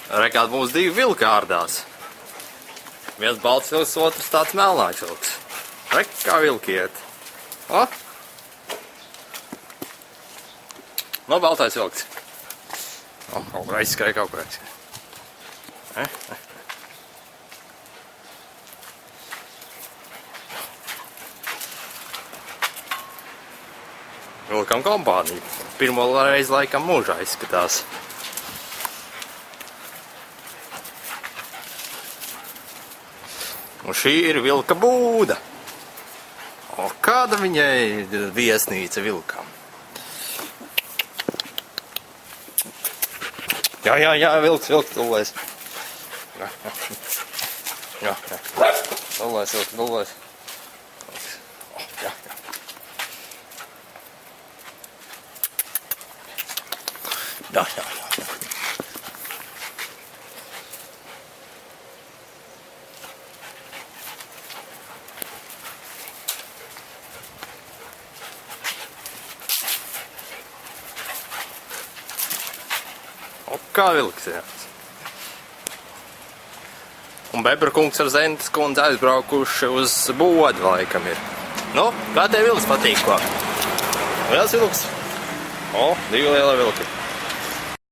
Rekād mums divi vilki ārdās. Viens balts vilks, otrs tāds melnāks vilks. Rek, kā vilki iet. O? No, baltais vilks. O, kaut kur aizskrēja, kaut kur aizskrēja. Vilkam kompāniju. Pirmo reizi laikam mūžā izskatās. Un šī ir vilka būda. O, kāda viņai viesnīca vilkam? Jā, vilks, tullēs. Jā. Tullēs, vilks, tullēs. Jā. Jā. O, kā vilks, jā. Un Bebra kungs ar Zentas kundzi aizbraukuši uz Bodi laikam ir. Nu, kā tev vilks patīk, ko? Liels vilks? O, divi lielie vilki.